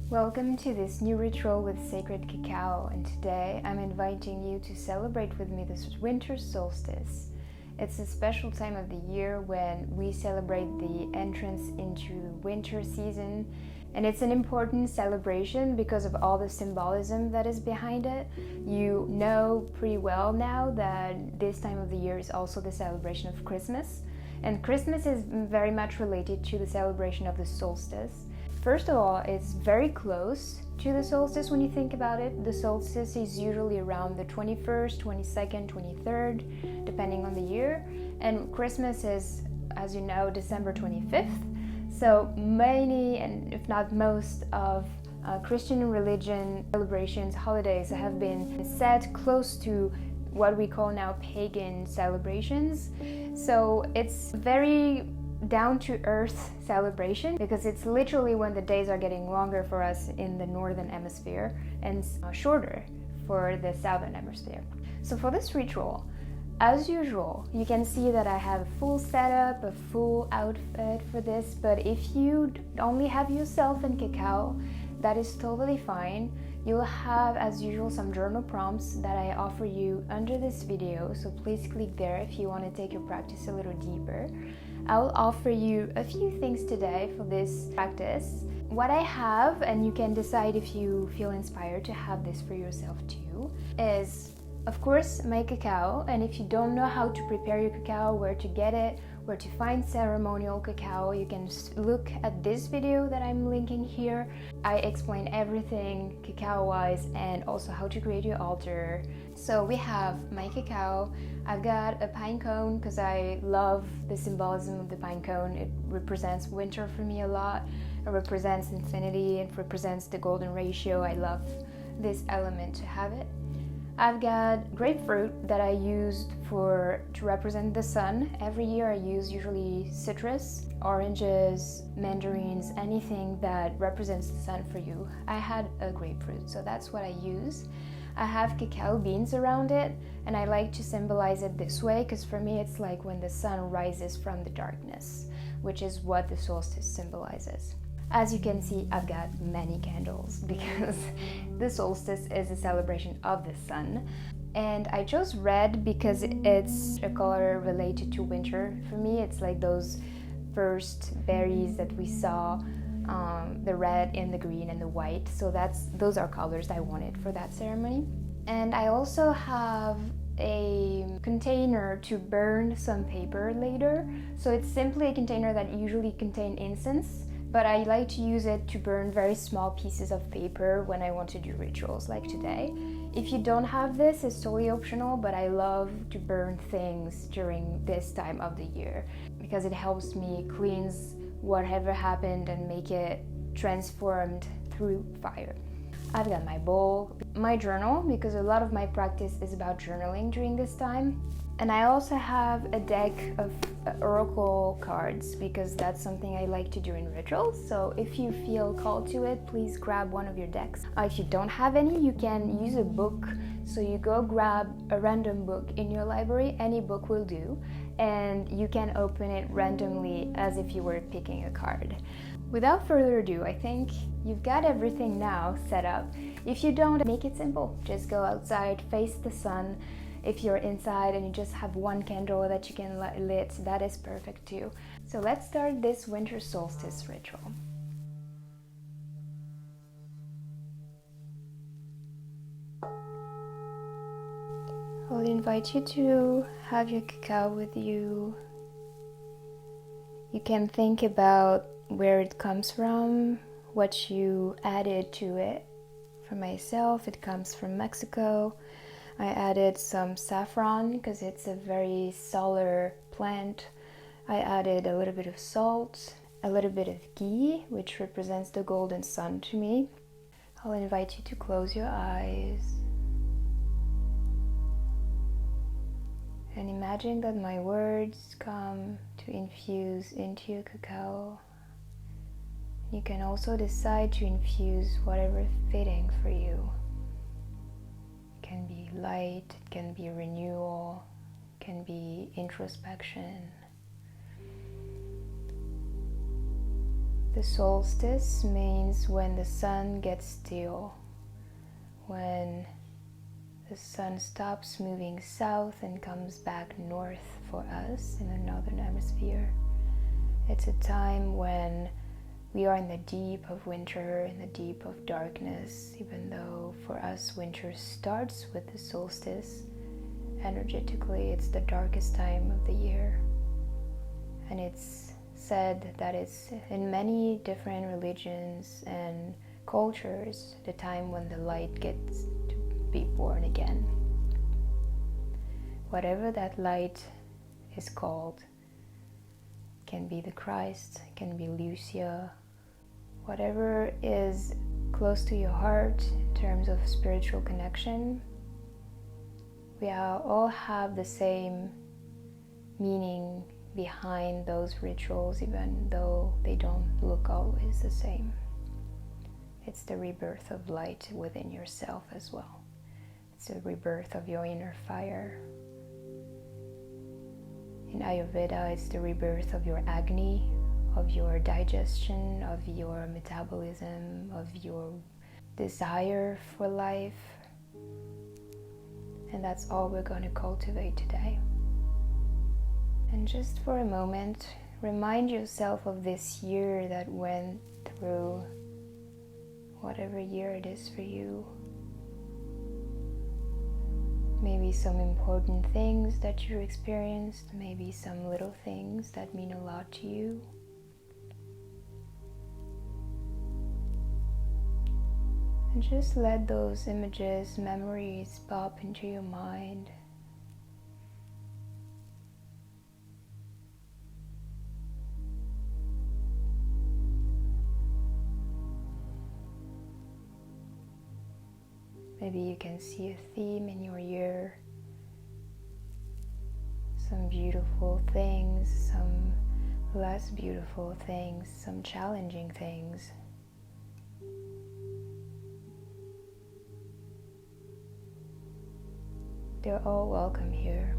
Welcome to this new ritual with sacred cacao, and today I'm inviting you to celebrate with me this winter solstice. It's a special time of the year when we celebrate the entrance into the winter season, and it's an important celebration because of all the symbolism that is behind it. You know pretty well now that this time of the year is also the celebration of Christmas, and Christmas is very much related to the celebration of the solstice. First of all, it's very close to the solstice when you think about it. The solstice is usually around the 21st, 22nd, 23rd, depending on the year. And Christmas is, as you know, December 25th. So many, and if not most, of Christian religion celebrations, holidays have been set close to what we call now pagan celebrations. So it's very down-to-earth celebration because it's literally when the days are getting longer for us in the northern hemisphere and shorter for the southern hemisphere. So for this ritual, as usual, you can see that I have a full setup, a full outfit for this, but if you only have yourself and cacao, that is totally fine. You'll have, as usual, some journal prompts that I offer you under this video, so please click there if you want to take your practice a little deeper. I'll offer you a few things today for this practice. What I have, and you can decide if you feel inspired to have this for yourself too, is of course my cacao. And if you don't know how to prepare your cacao, where to get it, where to find ceremonial cacao, you can look at this video that I'm linking here. I explain everything cacao wise and also how to create your altar. So we have my cacao. I've got a pine cone because I love the symbolism of the pine cone. It represents winter for me a lot. It represents infinity. It represents the golden ratio. I love this element to have it. I've got grapefruit that I used to represent the sun. Every year I use usually citrus, oranges, mandarins, anything that represents the sun for you. I had a grapefruit, so that's what I use. I have cacao beans around it, and I like to symbolize it this way because for me it's like when the sun rises from the darkness, which is what the solstice symbolizes. As you can see, I've got many candles because the solstice is a celebration of the sun. And I chose red because it's a color related to winter. For me, it's like those first berries that we saw, the red and the green and the white. So those are colors I wanted for that ceremony. And I also have a container to burn some paper later. So it's simply a container that usually contains incense, but I like to use it to burn very small pieces of paper when I want to do rituals like today. If you don't have this, it's totally optional, but I love to burn things during this time of the year because it helps me cleanse whatever happened and make it transformed through fire. I've got my bowl, my journal, because a lot of my practice is about journaling during this time. And I also have a deck of oracle cards because that's something I like to do in rituals. So if you feel called to it, please grab one of your decks. If you don't have any, you can use a book. So you go grab a random book in your library, any book will do, and you can open it randomly as if you were picking a card. Without further ado, I think you've got everything now set up. If you don't, make it simple. Just go outside, face the sun. If you're inside and you just have one candle that you can lit, that is perfect too. So let's start this winter solstice ritual. I'll invite you to have your cacao with you. You can think about where it comes from, what you added to it. For myself, it comes from Mexico. I added some saffron because it's a very solar plant. I added a little bit of salt, a little bit of ghee, which represents the golden sun to me. I'll invite you to close your eyes and imagine that my words come to infuse into your cacao. You can also decide to infuse whatever fitting for you. It can be light, it can be renewal, it can be introspection. The solstice means when the sun gets still, when the sun stops moving south and comes back north for us in the northern hemisphere. It's a time when we are in the deep of winter, in the deep of darkness, even though for us winter starts with the solstice. Energetically, it's the darkest time of the year. And it's said that it's in many different religions and cultures the time when the light gets to be born again. Whatever that light is called, can be the Christ, can be Lucia, whatever is close to your heart in terms of spiritual connection. We all have the same meaning behind those rituals, even though they don't look always the same. It's the rebirth of light within yourself as well. It's the rebirth of your inner fire. In Ayurveda, it's the rebirth of your Agni, of your digestion, of your metabolism, of your desire for life. And that's all we're going to cultivate today. And just for a moment, remind yourself of this year that went through, whatever year it is for you. Maybe some important things that you experienced, maybe some little things that mean a lot to you. And just let those images, memories pop into your mind. Maybe you can see a theme in your year, some beautiful things, some less beautiful things, some challenging things. They're all welcome here.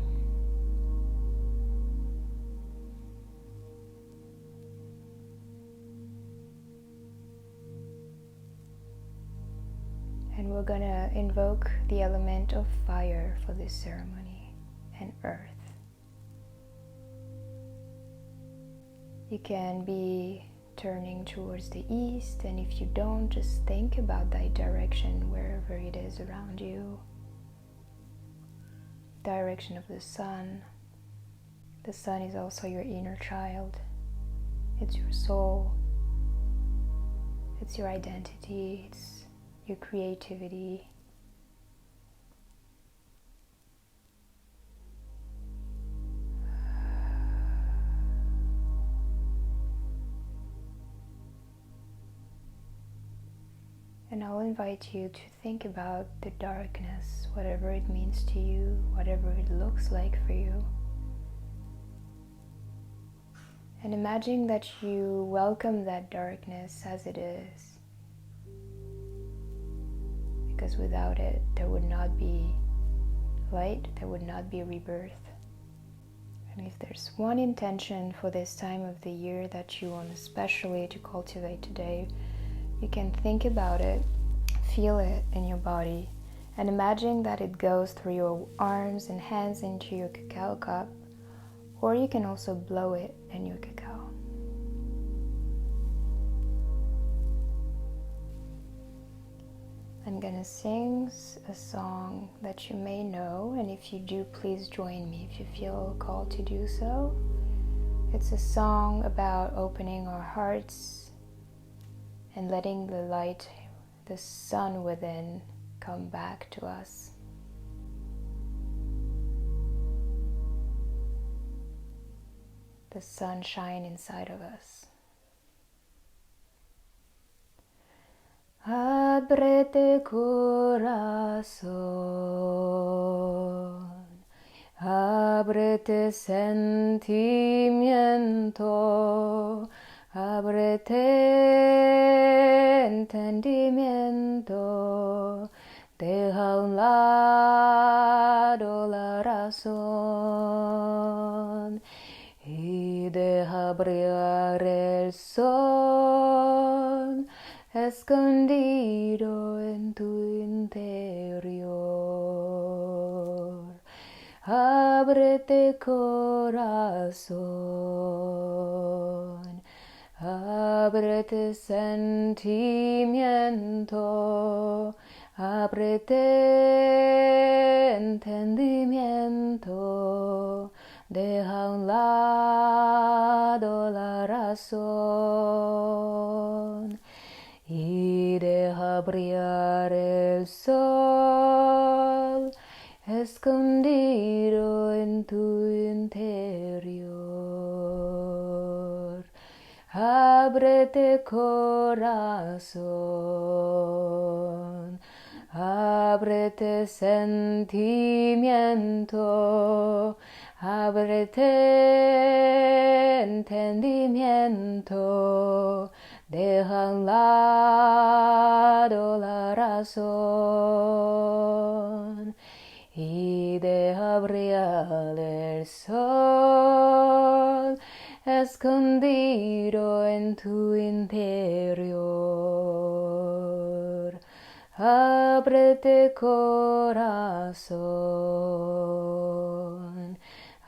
And we're gonna invoke the element of fire for this ceremony and earth. You can be turning towards the east, and if you don't, just think about that direction wherever it is around you. Direction of the sun. The sun is also your inner child. It's your soul. It's your identity. It's your creativity. And I'll invite you to think about the darkness, whatever it means to you, whatever it looks like for you. And imagine that you welcome that darkness as it is. Because without it, there would not be light, there would not be rebirth. And if there's one intention for this time of the year that you want especially to cultivate today, you can think about it, feel it in your body, and imagine that it goes through your arms and hands into your cacao cup, or you can also blow it in your cacao. I'm gonna sing a song that you may know, and if you do, please join me if you feel called to do so. It's a song about opening our hearts and letting the light, the sun within, come back to us. The sunshine inside of us. Ábrete corazón, ábrete sentimiento, ábrete entendimiento, deja a un lado la razón y deja brillar el sol escondido en tu interior. Ábrete corazón, ábrete sentimiento, ábrete entendimiento, deja a un lado la razón y deja brillar el sol escondido en tu interior. Ábrete corazón, ábrete sentimiento, ábrete entendimiento, deja a un lado la razón y deja brillar el sol escondido en tu interior. Ábrete corazón,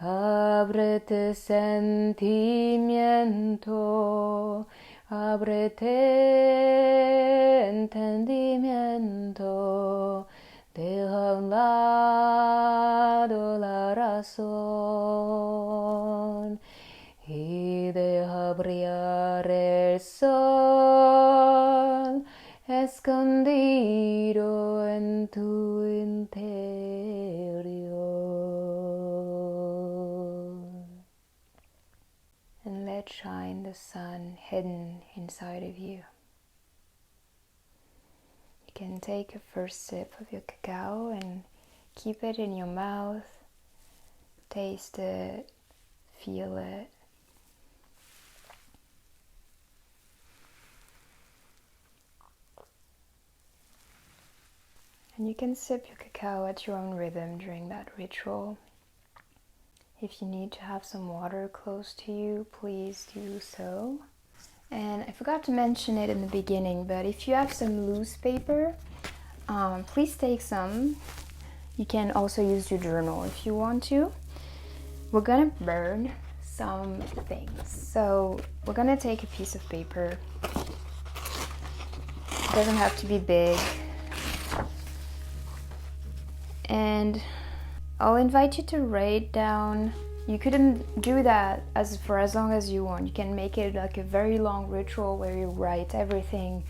ábrete sentimiento, ábrete entendimiento, deja a un lado la razón y deja brillar el sol escondido en tu interior. And let shine the sun hidden inside of you. You can take a first sip of your cacao and keep it in your mouth, taste it, feel it. And you can sip your cacao at your own rhythm during that ritual. If you need to have some water close to you, please do so. And I forgot to mention it in the beginning, but if you have some loose paper, please take some. You can also use your journal if you want to. We're gonna burn some things. So we're gonna take a piece of paper. It doesn't have to be big. And I'll invite you to write down. You couldn't do that for as long as you want. You can make it like a very long ritual where you write everything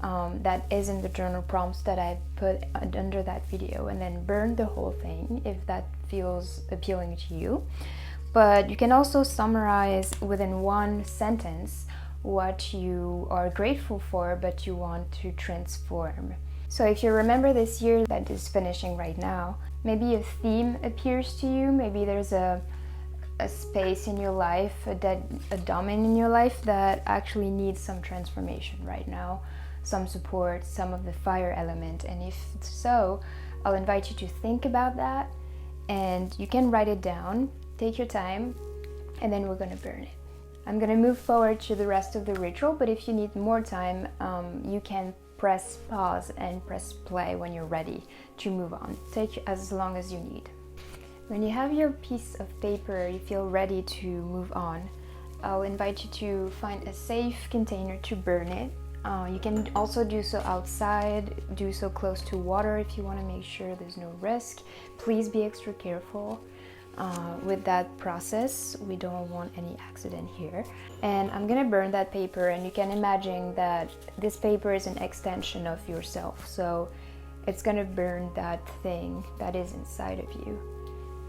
that is in the journal prompts that I put under that video, and then burn the whole thing if that feels appealing to you. But you can also summarize within one sentence what you are grateful for but you want to transform. So if you remember this year that is finishing right now, maybe a theme appears to you, maybe there's a space in your life, a domain in your life that actually needs some transformation right now, some support, some of the fire element. And if so, I'll invite you to think about that, and you can write it down, take your time, and then we're gonna burn it. I'm gonna move forward to the rest of the ritual, but if you need more time, you can press pause and press play when you're ready to move on. Take as long as you need. When you have your piece of paper, you feel ready to move on, I'll invite you to find a safe container to burn it. You can also do so outside, do so close to water if you want to make sure there's no risk. Please be extra careful with that process. We don't want any accident here. And I'm gonna burn that paper, and you can imagine that this paper is an extension of yourself, so it's gonna burn that thing that is inside of you.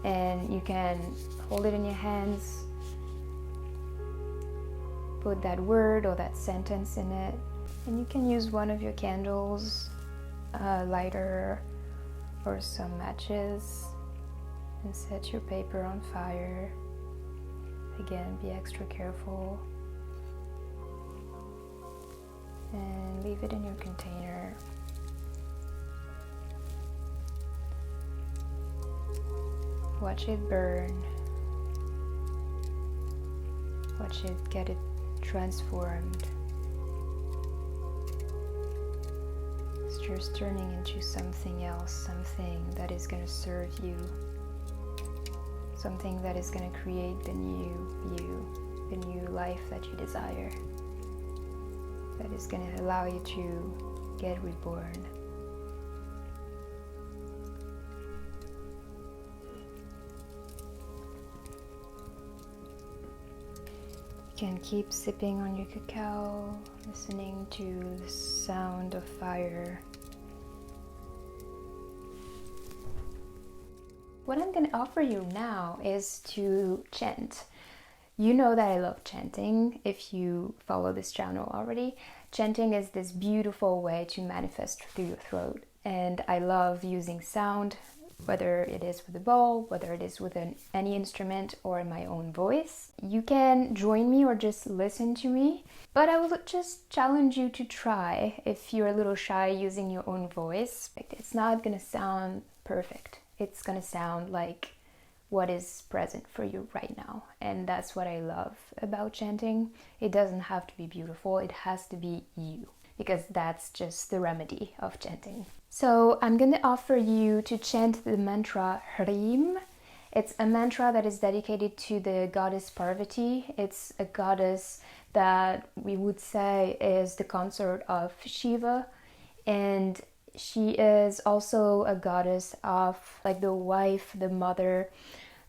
And you can hold it in your hands, put that word or that sentence in it, and you can use one of your candles, a lighter or some matches, and set your paper on fire. Again, be extra careful, and leave it in your container. Watch it burn. Watch watch it get it transformed. It's just turning into something else, something that is going to serve you, something that is going to create the new you, the new life that you desire, that is going to allow you to get reborn. You can keep sipping on your cacao, listening to the sound of fire. What I'm going to offer you now is to chant. You know that I love chanting if you follow this channel already. Chanting is this beautiful way to manifest through your throat, and I love using sound, whether it is with a bowl, whether it is with any instrument or in my own voice. You can join me or just listen to me, but I will just challenge you to try if you're a little shy using your own voice. It's not gonna sound perfect. It's gonna sound like what is present for you right now, and that's what I love about chanting. It doesn't have to be beautiful, it has to be you, because that's just the remedy of chanting. So I'm going to offer you to chant the mantra Hrim. It's a mantra that is dedicated to the goddess Parvati. It's a goddess that we would say is the consort of Shiva, and she is also a goddess of like the wife, the mother.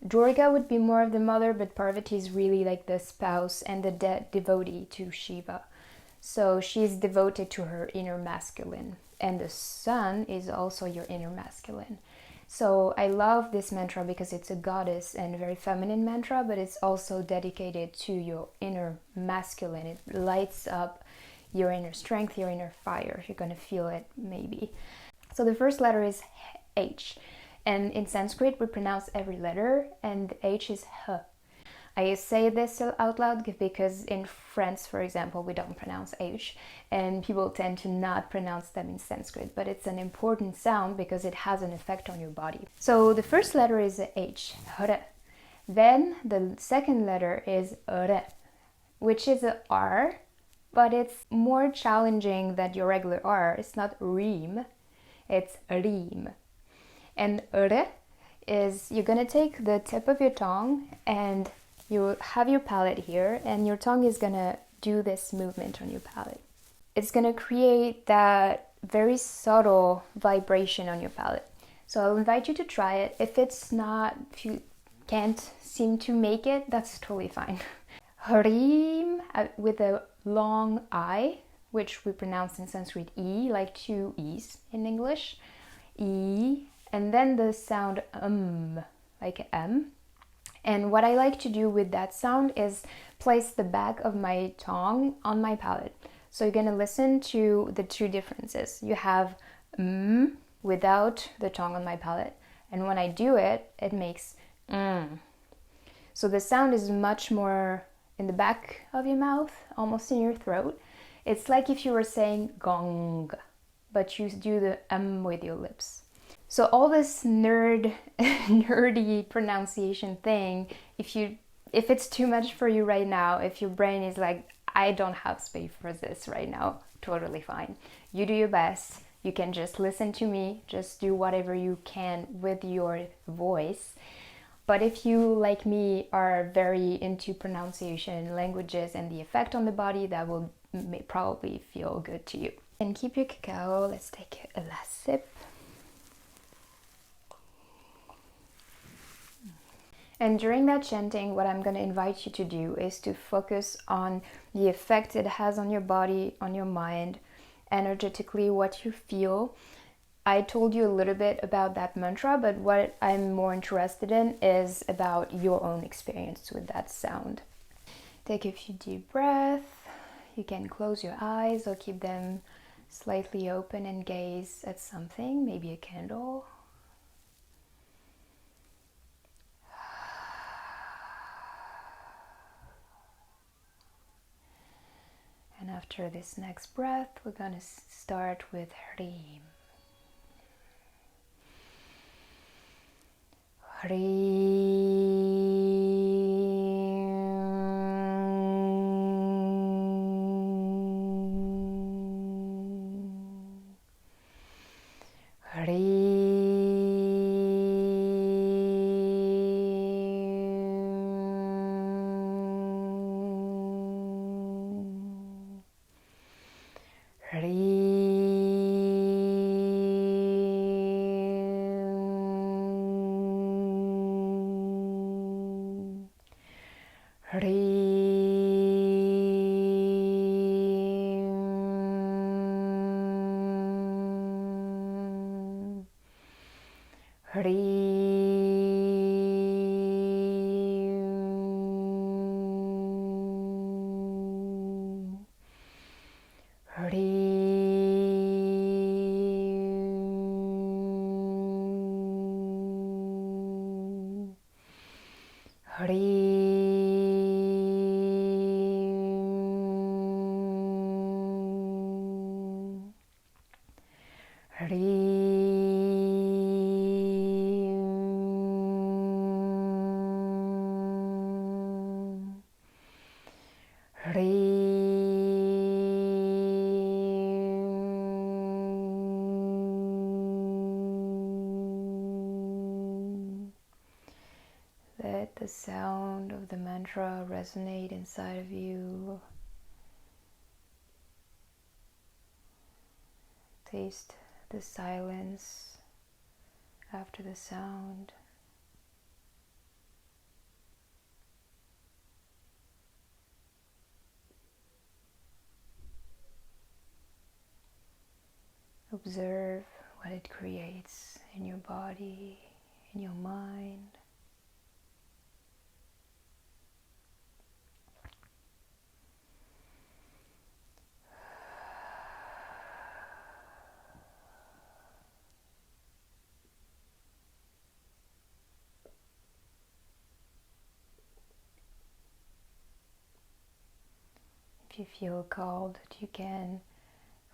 Durga would be more of the mother, but Parvati is really like the spouse and the devotee to Shiva. So she's devoted to her inner masculine, and the sun is also your inner masculine. So I love this mantra because it's a goddess and a very feminine mantra, but it's also dedicated to your inner masculine. It lights up your inner strength, your inner fire. You're going to feel it maybe. So the first letter is H, and in Sanskrit we pronounce every letter, and the H is H. I say this out loud because in France, for example, we don't pronounce H, and people tend to not pronounce them in Sanskrit, but it's an important sound because it has an effect on your body. So the first letter is H, R. Then the second letter is R, which is a R, but it's more challenging than your regular R. It's not Reem, it's Reem. And R is, you're gonna take the tip of your tongue and you have your palate here, and your tongue is gonna do this movement on your palate. It's gonna create that very subtle vibration on your palate. So I'll invite you to try it. If you can't seem to make it, that's totally fine. Harim with a long I, which we pronounce in Sanskrit E, like two E's in English. E, and then the sound like M. And what I like to do with that sound is place the back of my tongue on my palate. So you're gonna listen to the two differences. You have without the tongue on my palate, and when I do it, it makes So the sound is much more in the back of your mouth, almost in your throat. It's like if you were saying gong, but you do the with your lips. So all this nerdy pronunciation thing, if it's too much for you right now, if your brain is like, I don't have space for this right now, totally fine. You do your best. You can just listen to me, just do whatever you can with your voice. But if you, like me, are very into pronunciation, languages, and the effect on the body, that will probably feel good to you. And keep your cacao. Let's take a last sip. And during that chanting, what I'm going to invite you to do is to focus on the effect it has on your body, on your mind, energetically, what you feel. I told you a little bit about that mantra, but what I'm more interested in is about your own experience with that sound. Take a few deep breaths. You can close your eyes or keep them slightly open and gaze at something, maybe a candle. And after this next breath, we're going to start with Hrim. Hrim. Let the sound of the mantra resonate inside of you. Taste the silence after the sound. Observe what it creates in your body, in your mind. If you feel called, you can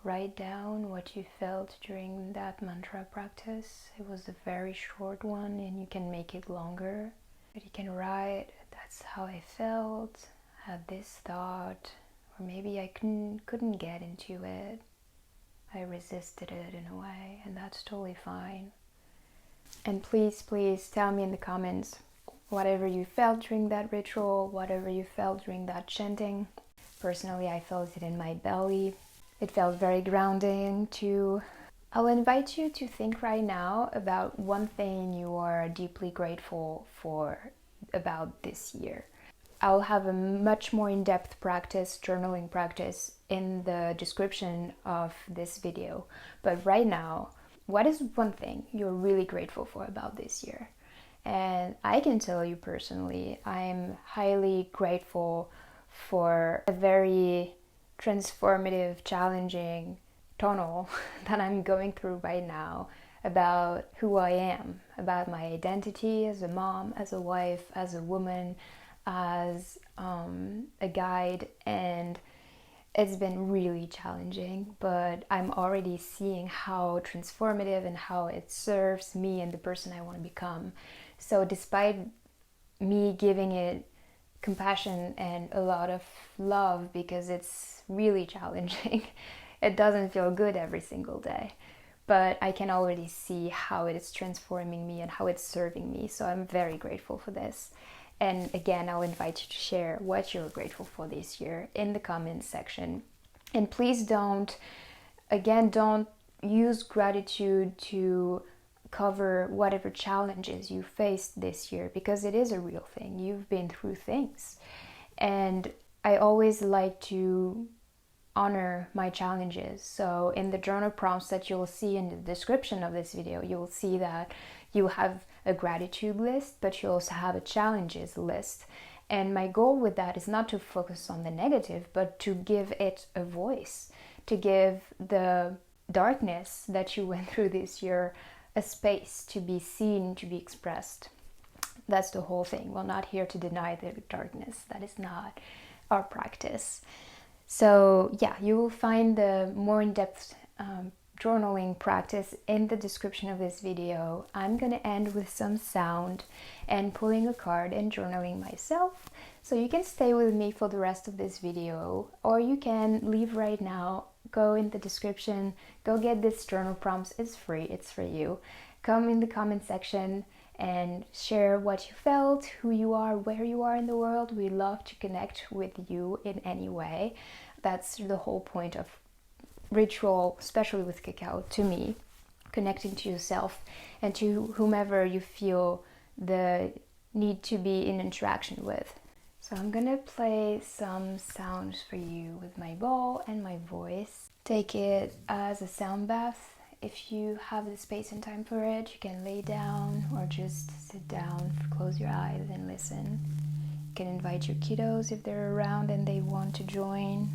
write down what you felt during that mantra practice. It was a very short one and you can make it longer. But you can write, that's how I felt, had this thought, or maybe I couldn't get into it. I resisted it in a way, and that's totally fine. And please tell me in the comments whatever you felt during that ritual, whatever you felt during that chanting. Personally, I felt it in my belly. It felt very grounding too. I'll invite you to think right now about one thing you are deeply grateful for about this year. I'll have a much more in-depth practice, journaling practice, in the description of this video. But right now, what is one thing you're really grateful for about this year? And I can tell you personally, I'm highly grateful for a very transformative, challenging tunnel that I'm going through right now about who I am, about my identity as a mom, as a wife, as a woman, as a guide. And it's been really challenging, but I'm already seeing how transformative and how it serves me and the person I want to become. So despite me giving it compassion and a lot of love, because it's really challenging, it doesn't feel good every single day, but I can already see how it is transforming me and how it's serving me. So I'm very grateful for this. And again, I'll invite you to share what you're grateful for this year in the comments section. And please don't use gratitude to cover whatever challenges you faced this year, because it is a real thing. You've been through things. And I always like to honor my challenges. So in the journal prompts that you'll see in the description of this video, you'll see that you have a gratitude list, but you also have a challenges list. And my goal with that is not to focus on the negative, but to give it a voice, to give the darkness that you went through this year a space to be seen, to be expressed. That's the whole thing. We're not here to deny the darkness. That is not our practice. So yeah, you will find the more in-depth journaling practice in the description of this video. I'm gonna end with some sound and pulling a card and journaling myself. So you can stay with me for the rest of this video, or you can leave right now, go in the description, go get this journal prompts. It's free, it's for you. Come in the comment section and share what you felt, who you are, where you are in the world. We love to connect with you in any way. That's the whole point of ritual, especially with cacao, to me, connecting to yourself and to whomever you feel the need to be in interaction with. So I'm gonna play some sounds for you with my bowl and my voice. Take it as a sound bath. If you have the space and time for it, you can lay down or just sit down, close your eyes and listen. You can invite your kiddos if they're around and they want to join.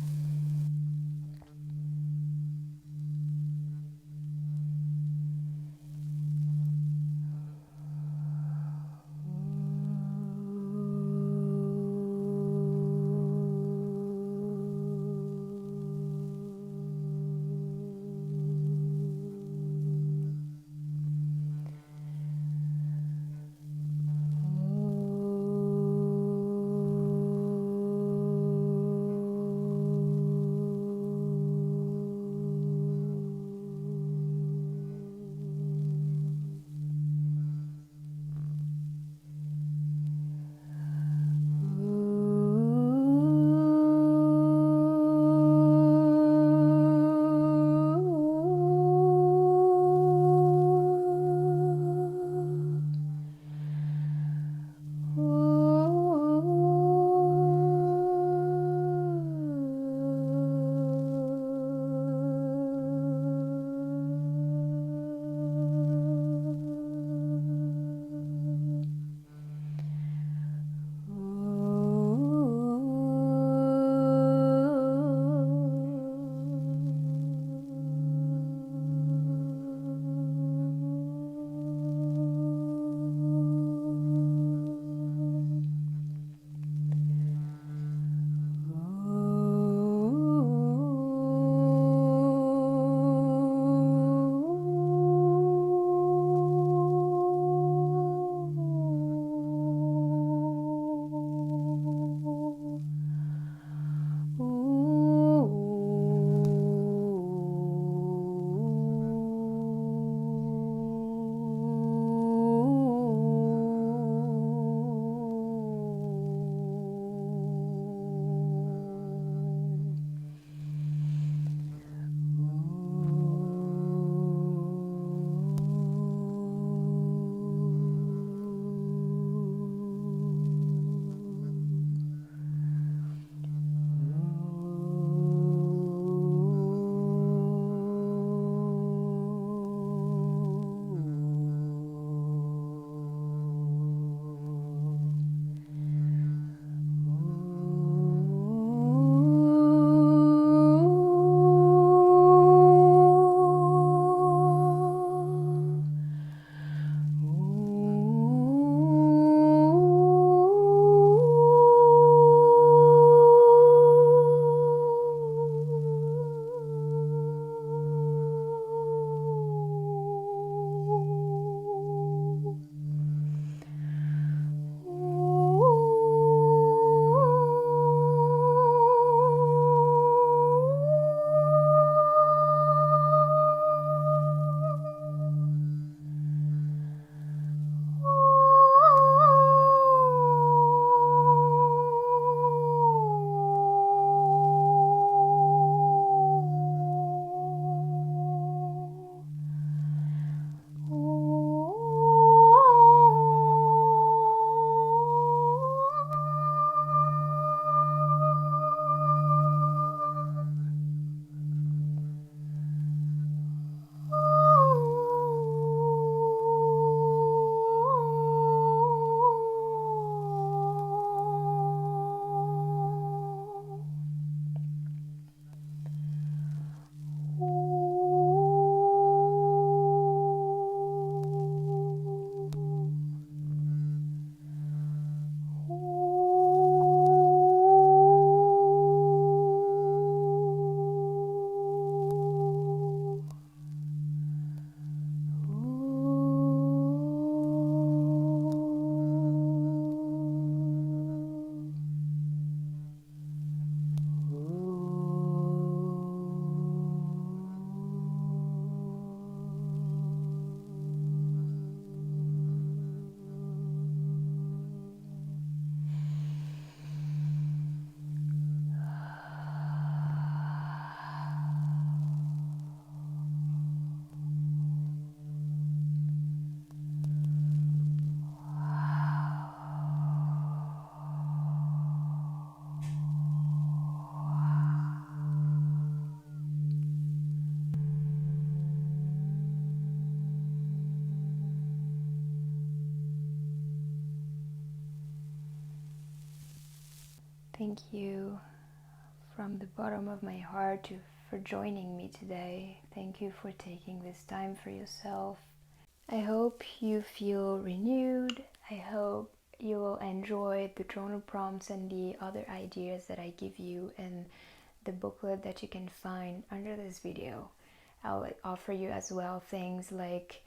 Thank you from the bottom of my heart for joining me today. Thank you for taking this time for yourself. I hope you feel renewed. I hope you will enjoy the journal prompts and the other ideas that I give you in the booklet that you can find under this video. I'll offer you as well things like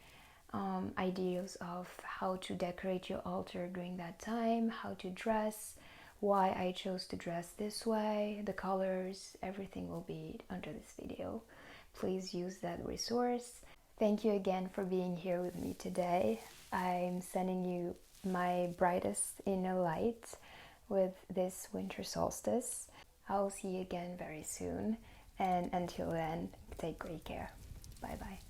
ideas of how to decorate your altar during that time, how to dress, why I chose to dress this way, the colors, everything will be under this video. Please use that resource. Thank you again for being here with me today. I'm sending you my brightest inner light with this winter solstice. I'll see you again very soon, and until then, take great care. Bye bye.